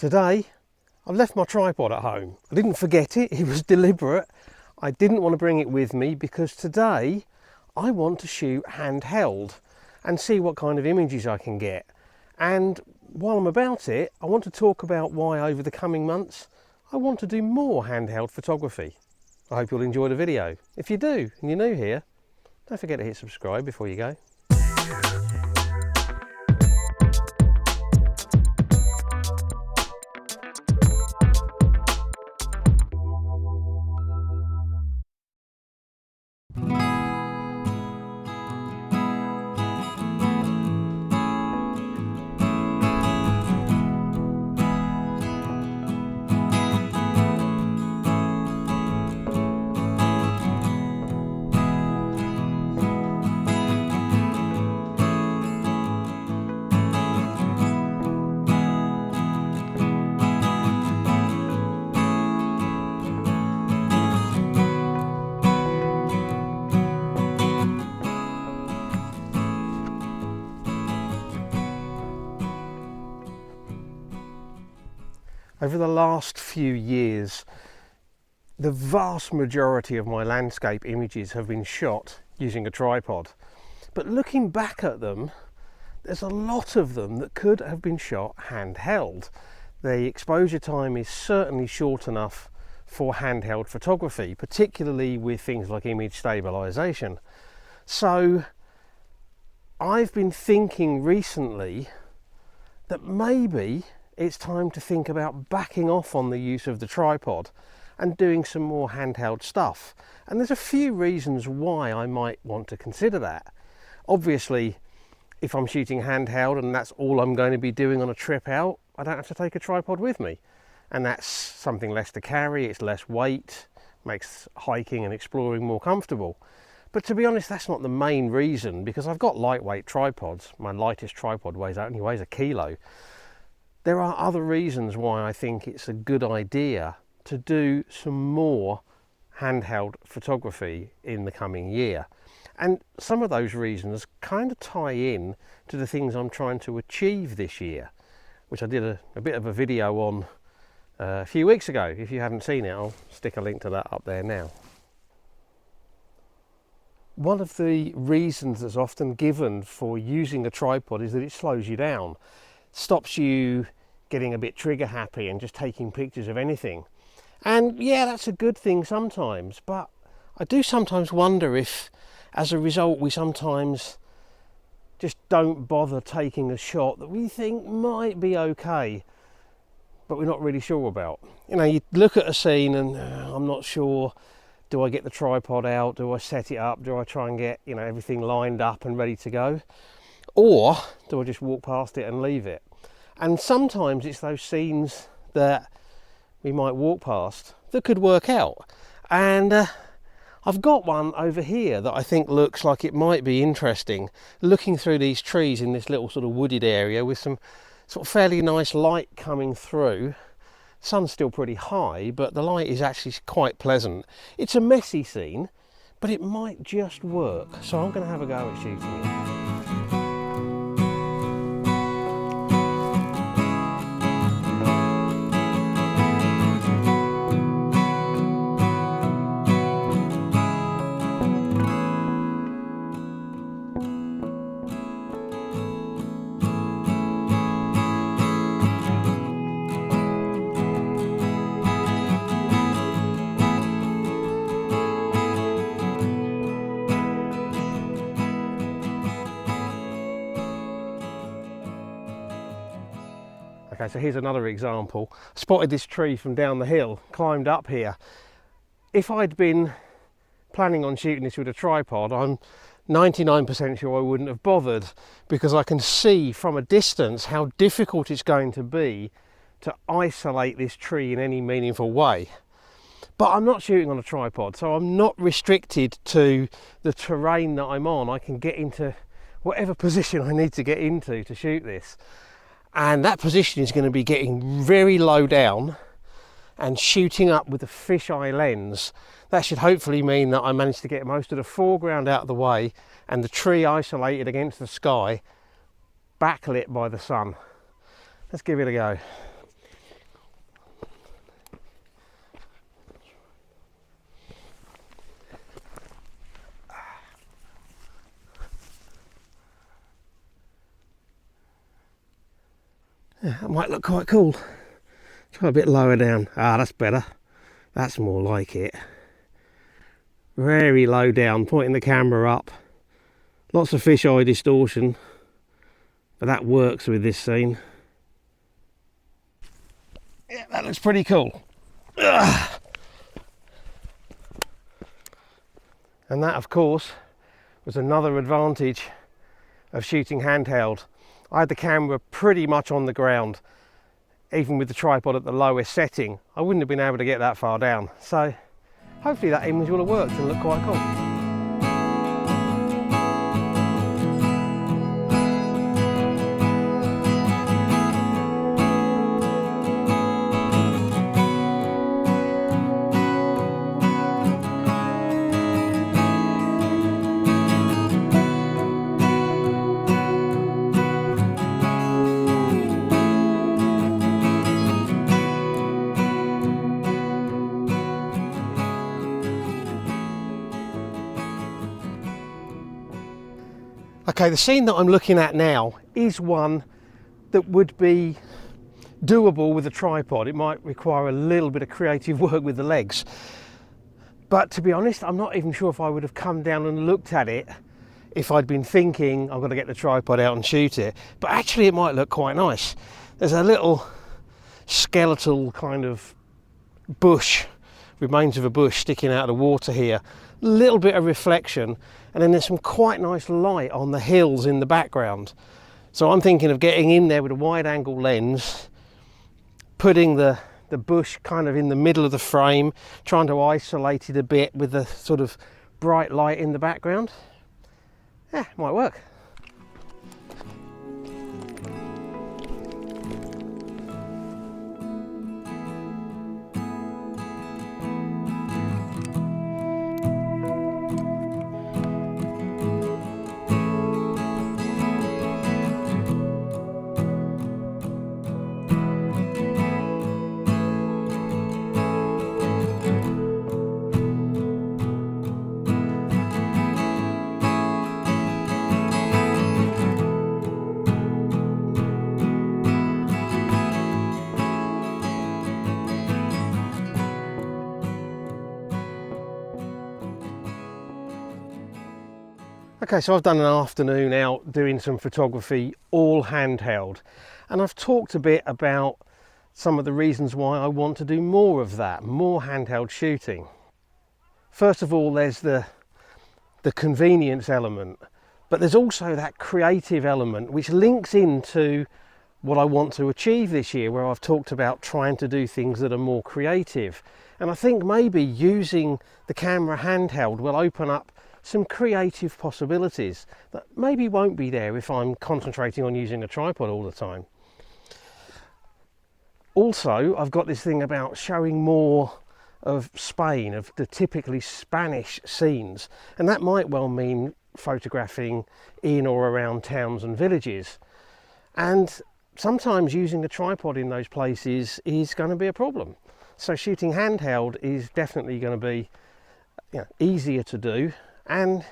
Today, I've left my tripod at home. I didn't forget it, it was deliberate. I didn't want to bring it with me because today I want to shoot handheld and see what kind of images I can get. And while I'm about it, I want to talk about why over the coming months I want to do more handheld photography. I hope you'll enjoy the video. If you do and you're new here, don't forget to hit subscribe before you go. Over the last few years, the vast majority of my landscape images have been shot using a tripod. But looking back at them, there's a lot of them that could have been shot handheld. The exposure time is certainly short enough for handheld photography, particularly with things like image stabilization. So I've been thinking recently that maybe it's time to think about backing off on the use of the tripod and doing some more handheld stuff. And there's a few reasons why I might want to consider that. Obviously, if I'm shooting handheld and that's all I'm going to be doing on a trip out, I don't have to take a tripod with me. And that's something less to carry, it's less weight, makes hiking and exploring more comfortable. But to be honest, that's not the main reason, because I've got lightweight tripods. My lightest tripod only weighs a kilo. There are other reasons why I think it's a good idea to do some more handheld photography in the coming year. And some of those reasons kind of tie in to the things I'm trying to achieve this year, which I did a bit of a video on a few weeks ago. If you haven't seen it, I'll stick a link to that up there now. One of the reasons that's often given for using a tripod is that it slows you down. Stops you getting a bit trigger happy and just taking pictures of anything. And yeah, that's a good thing sometimes, but I do sometimes wonder if as a result we sometimes just don't bother taking a shot that we think might be okay, but we're not really sure about. You know, you look at a scene and I'm not sure, do I get the tripod out, do I set it up, do I try and get, you know, everything lined up and ready to go, or do I just walk past it and leave it? And sometimes it's those scenes that we might walk past that could work out. And I've got one over here that I think looks like it might be interesting, looking through these trees in this little sort of wooded area with some sort of fairly nice light coming through. Sun's still pretty high, but the light is actually quite pleasant. It's a messy scene, but it might just work. So I'm going to have a go at shooting it. Okay, so here's another example. Spotted this tree from down the hill, climbed up here. If I'd been planning on shooting this with a tripod, I'm 99% sure I wouldn't have bothered, because I can see from a distance how difficult it's going to be to isolate this tree in any meaningful way. But I'm not shooting on a tripod, so I'm not restricted to the terrain that I'm on. I can get into whatever position I need to get into to shoot this. And that position is going to be getting very low down and shooting up with a fisheye lens. That should hopefully mean that I managed to get most of the foreground out of the way and the tree isolated against the sky, backlit by the sun. Let's give it a go. Yeah, that might look quite cool. Try a bit lower down. Ah, that's better. That's more like it. Very low down, pointing the camera up. Lots of fisheye distortion, but that works with this scene. Yeah, that looks pretty cool. Ugh. And that, of course, was another advantage of shooting handheld. I had the camera pretty much on the ground. Even with the tripod at the lowest setting, I wouldn't have been able to get that far down. So hopefully that image will have worked and look quite cool. Okay, the scene that I'm looking at now is one that would be doable with a tripod. It might require a little bit of creative work with the legs. But to be honest, I'm not even sure if I would have come down and looked at it if I'd been thinking I've got to get the tripod out and shoot it. But actually it might look quite nice. There's a little skeletal kind of bush, remains of a bush sticking out of the water here. Little bit of reflection, and then there's some quite nice light on the hills in the background. So I'm thinking of getting in there with a wide angle lens, putting the bush kind of in the middle of the frame, trying to isolate it a bit with the sort of bright light in the background. Yeah, might work. Okay, so I've done an afternoon out doing some photography, all handheld, and I've talked a bit about some of the reasons why I want to do more of that, more handheld shooting. First of all, there's the convenience element, but there's also that creative element which links into what I want to achieve this year, where I've talked about trying to do things that are more creative. And I think maybe using the camera handheld will open up some creative possibilities that maybe won't be there if I'm concentrating on using a tripod all the time. Also, I've got this thing about showing more of Spain, of the typically Spanish scenes, and that might well mean photographing in or around towns and villages. And sometimes using a tripod in those places is going to be a problem. So shooting handheld is definitely going to be, easier to do. And,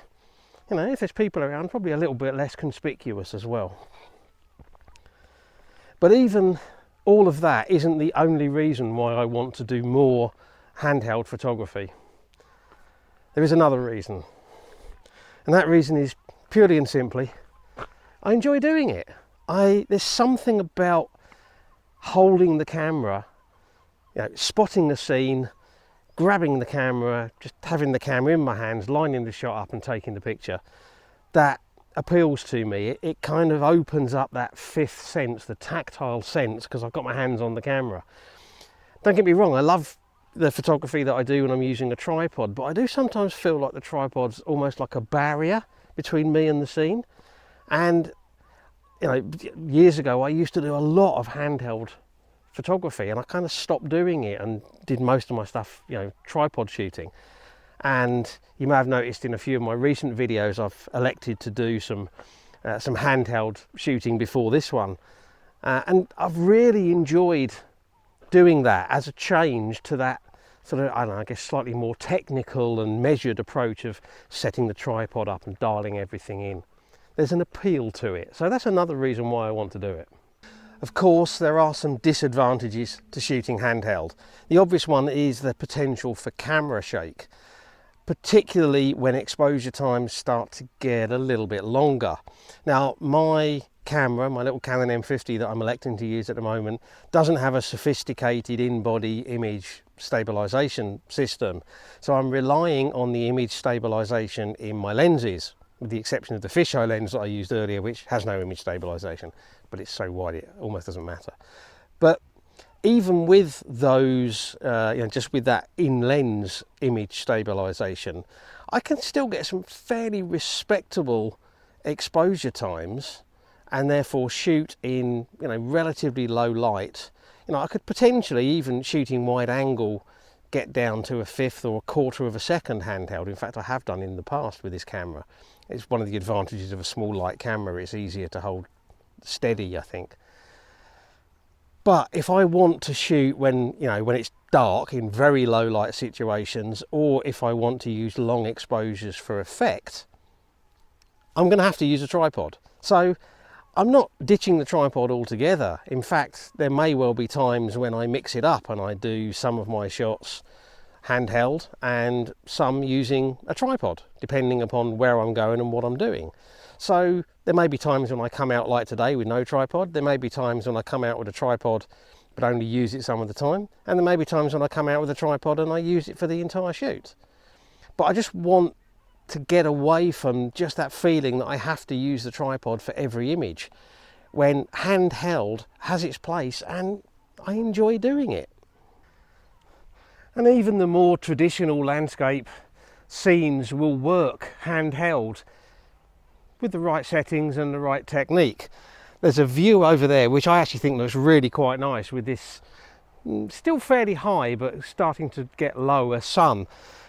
if there's people around, probably a little bit less conspicuous as well. But even all of that isn't the only reason why I want to do more handheld photography. There is another reason. And that reason is purely and simply, I enjoy doing it. There's something about holding the camera, spotting the scene, grabbing the camera, just having the camera in my hands, lining the shot up and taking the picture, that appeals to me. It kind of opens up that fifth sense, the tactile sense, because I've got my hands on the camera. Don't get me wrong, I love the photography that I do when I'm using a tripod, but I do sometimes feel like the tripod's almost like a barrier between me and the scene. And years ago I used to do a lot of handheld photography, and I kind of stopped doing it and did most of my stuff, tripod shooting. And you may have noticed in a few of my recent videos I've elected to do some handheld shooting before this one, and I've really enjoyed doing that as a change to that sort of, I guess slightly more technical and measured approach of setting the tripod up and dialing everything in. There's an appeal to it, so that's another reason why I want to do it. Of course, there are some disadvantages to shooting handheld. The obvious one is the potential for camera shake, particularly when exposure times start to get a little bit longer. Now, my camera, my little Canon M50 that I'm electing to use at the moment, doesn't have a sophisticated in-body image stabilization system. So I'm relying on the image stabilization in my lenses, with the exception of the fisheye lens that I used earlier, which has no image stabilization, but it's so wide it almost doesn't matter. But even with those, just with that in-lens image stabilization, I can still get some fairly respectable exposure times and therefore shoot in relatively low light. I could potentially, even shooting wide angle, get down to a fifth or a quarter of a second handheld. In fact, I have done in the past with this camera. It's one of the advantages of a small light camera. It's easier to hold steady, I think. But if I want to shoot when it's dark in very low light situations, or if I want to use long exposures for effect, I'm going to have to use a tripod. So I'm not ditching the tripod altogether. In fact, there may well be times when I mix it up and I do some of my shots handheld and some using a tripod, depending upon where I'm going and what I'm doing. So there may be times when I come out like today with no tripod. There may be times when I come out with a tripod but only use it some of the time. And there may be times when I come out with a tripod and I use it for the entire shoot. But I just want to get away from just that feeling that I have to use the tripod for every image, when handheld has its place and I enjoy doing it. And even the more traditional landscape scenes will work handheld with the right settings and the right technique. There's a view over there which I actually think looks really quite nice, with this still fairly high but starting to get lower sun.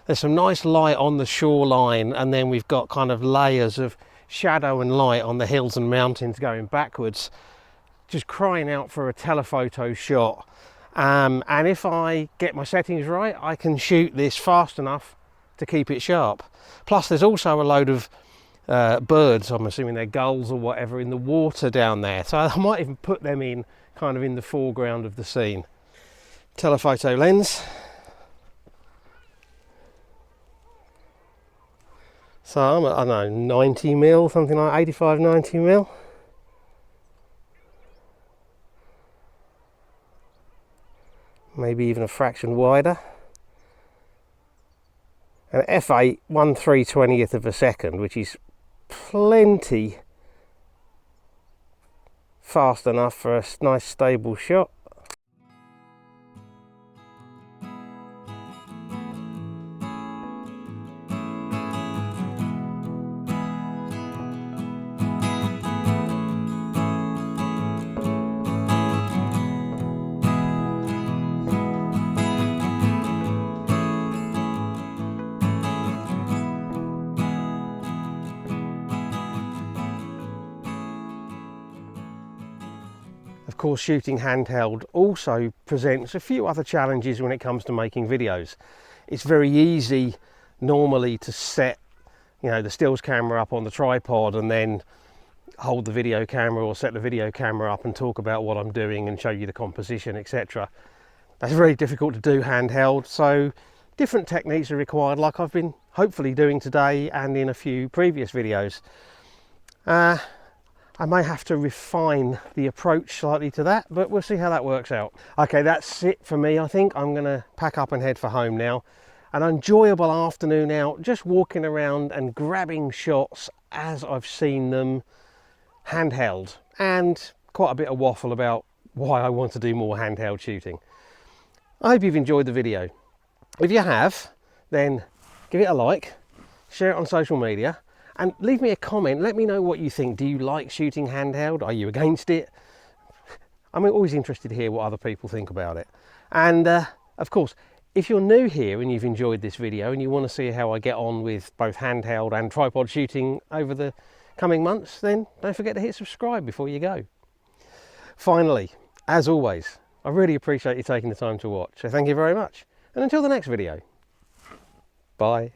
There's some nice light on the shoreline, and then we've got kind of layers of shadow and light on the hills and mountains going backwards, just crying out for a telephoto shot. And if I get my settings right, I can shoot this fast enough to keep it sharp. Plus there's also a load of birds, I'm assuming they're gulls or whatever, in the water down there, so I might even put them in kind of in the foreground of the scene. Telephoto lens. So I'm at, I don't know, 90mm, something like 85, 90mm. Maybe even a fraction wider. And f8, 1/320th of a second, which is plenty fast enough for a nice stable shot. Of course, shooting handheld also presents a few other challenges when it comes to making videos. It's very easy normally to set, the stills camera up on the tripod and then hold the video camera or set the video camera up and talk about what I'm doing and show you the composition, etc. That's very difficult to do handheld, so different techniques are required, like I've been hopefully doing today and in a few previous videos. I may have to refine the approach slightly to that, but we'll see how that works out. Okay, that's it for me. I think I'm going to pack up and head for home now. An enjoyable afternoon out, just walking around and grabbing shots as I've seen them handheld, and quite a bit of waffle about why I want to do more handheld shooting. I hope you've enjoyed the video. If you have, then give it a like, share it on social media, and leave me a comment. Let me know what you think. Do you like shooting handheld? Are you against it? I'm always interested to hear what other people think about it. And of course, if you're new here and you've enjoyed this video and you want to see how I get on with both handheld and tripod shooting over the coming months, then don't forget to hit subscribe before you go. Finally, as always, I really appreciate you taking the time to watch. So thank you very much. And until the next video, bye.